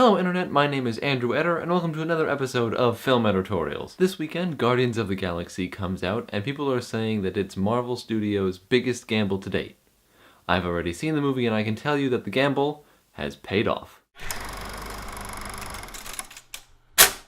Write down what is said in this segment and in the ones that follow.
Hello Internet, my name is Andrew Eder, and welcome to another episode of Film Editorials. This weekend, Guardians of the Galaxy comes out, and people are saying that it's Marvel Studios' biggest gamble to date. I've already seen the movie, and I can tell you that the gamble has paid off.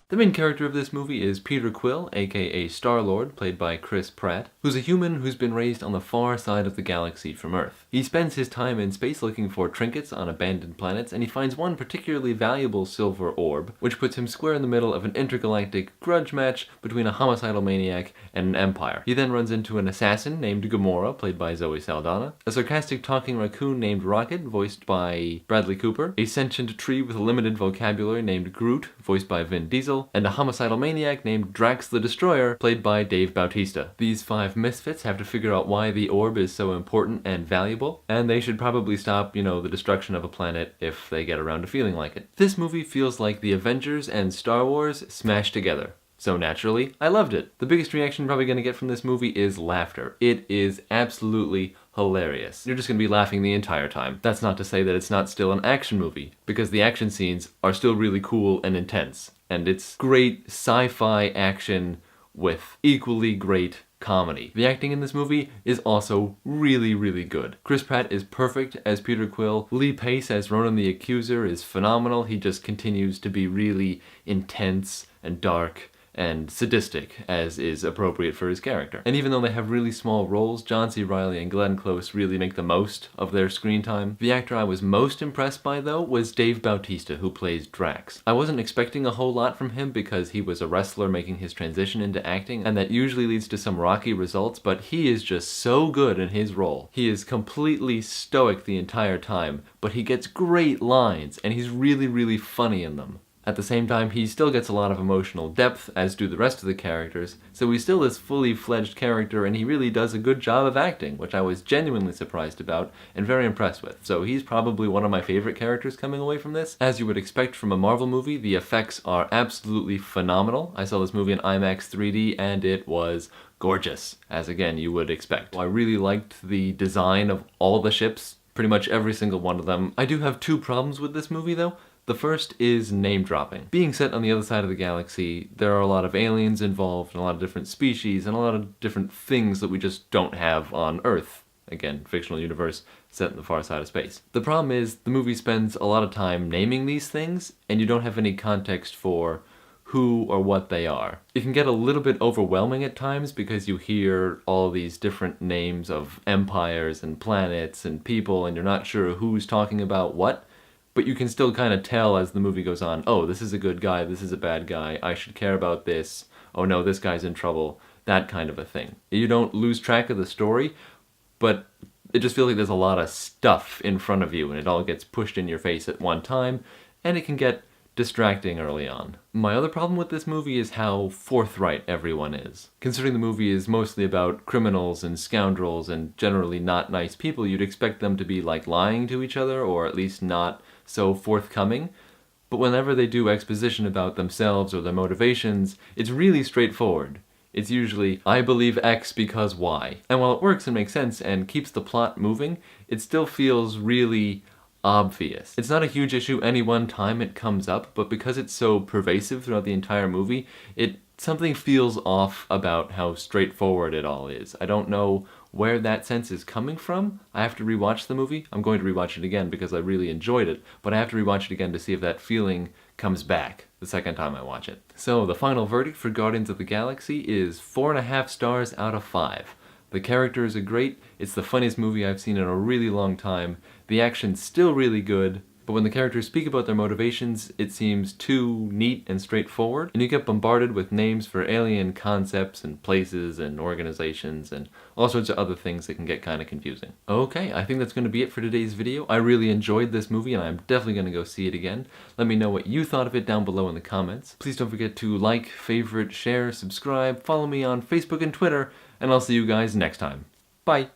The main character of this movie is Peter Quill, aka Star-Lord, played by Chris Pratt, who's a human who's been raised on the far side of the galaxy from Earth. He spends his time in space looking for trinkets on abandoned planets, and he finds one particularly valuable silver orb, which puts him square in the middle of an intergalactic grudge match between a homicidal maniac and an empire. He then runs into an assassin named Gamora, played by Zoe Saldana, a sarcastic talking raccoon named Rocket, voiced by Bradley Cooper, a sentient tree with a limited vocabulary named Groot, voiced by Vin Diesel, and a homicidal maniac named Drax the Destroyer, played by Dave Bautista. These 5 misfits have to figure out why the orb is so important and valuable, and they should probably stop, the destruction of a planet if they get around to feeling like it. This movie feels like the Avengers and Star Wars smashed together. So naturally, I loved it. The biggest reaction you're probably going to get from this movie is laughter. It is absolutely hilarious. You're just going to be laughing the entire time. That's not to say that it's not still an action movie, because the action scenes are still really cool and intense. And it's great sci-fi action with equally great comedy. The acting in this movie is also really, really good. Chris Pratt is perfect as Peter Quill. Lee Pace as Ronan the Accuser is phenomenal. He just continues to be really intense and dark and sadistic, as is appropriate for his character. And even though they have really small roles, John C. Reilly and Glenn Close really make the most of their screen time. The actor I was most impressed by, though, was Dave Bautista, who plays Drax. I wasn't expecting a whole lot from him because he was a wrestler making his transition into acting, and that usually leads to some rocky results, but he is just so good in his role. He is completely stoic the entire time, but he gets great lines, and he's really, really funny in them. At the same time, he still gets a lot of emotional depth, as do the rest of the characters, so he's still this fully fledged character, and he really does a good job of acting, which I was genuinely surprised about and very impressed with. So he's probably one of my favorite characters coming away from this. As you would expect from a Marvel movie, the effects are absolutely phenomenal. I saw this movie in IMAX 3D, and it was gorgeous, as again you would expect. I really liked the design of all the ships, pretty much every single one of them. I do have 2 problems with this movie though. The first is name dropping. Being set on the other side of the galaxy, there are a lot of aliens involved and a lot of different species and a lot of different things that we just don't have on Earth. Again, fictional universe set in the far side of space. The problem is the movie spends a lot of time naming these things and you don't have any context for who or what they are. It can get a little bit overwhelming at times because you hear all these different names of empires and planets and people and you're not sure who's talking about what. But you can still kind of tell as the movie goes on, oh, this is a good guy, this is a bad guy, I should care about this, oh no, this guy's in trouble, that kind of a thing. You don't lose track of the story, but it just feels like there's a lot of stuff in front of you and it all gets pushed in your face at one time, and it can get distracting early on. My other problem with this movie is how forthright everyone is. Considering the movie is mostly about criminals and scoundrels and generally not nice people, you'd expect them to be like lying to each other or at least not so forthcoming, but whenever they do exposition about themselves or their motivations, it's really straightforward. It's usually, I believe X because Y. And while it works and makes sense and keeps the plot moving, it still feels really obvious. It's not a huge issue any one time it comes up, but because it's so pervasive throughout the entire movie, something feels off about how straightforward it all is. I don't know where that sense is coming from. I have to rewatch the movie. I'm going to rewatch it again because I really enjoyed it, but I have to rewatch it again to see if that feeling comes back the second time I watch it. So the final verdict for Guardians of the Galaxy is 4.5 stars out of 5. The characters are great, it's the funniest movie I've seen in a really long time, the action's still really good, but when the characters speak about their motivations, it seems too neat and straightforward, and you get bombarded with names for alien concepts and places and organizations and all sorts of other things that can get kind of confusing. Okay, I think that's going to be it for today's video. I really enjoyed this movie and I'm definitely going to go see it again. Let me know what you thought of it down below in the comments. Please don't forget to like, favorite, share, subscribe, follow me on Facebook and Twitter, and I'll see you guys next time. Bye!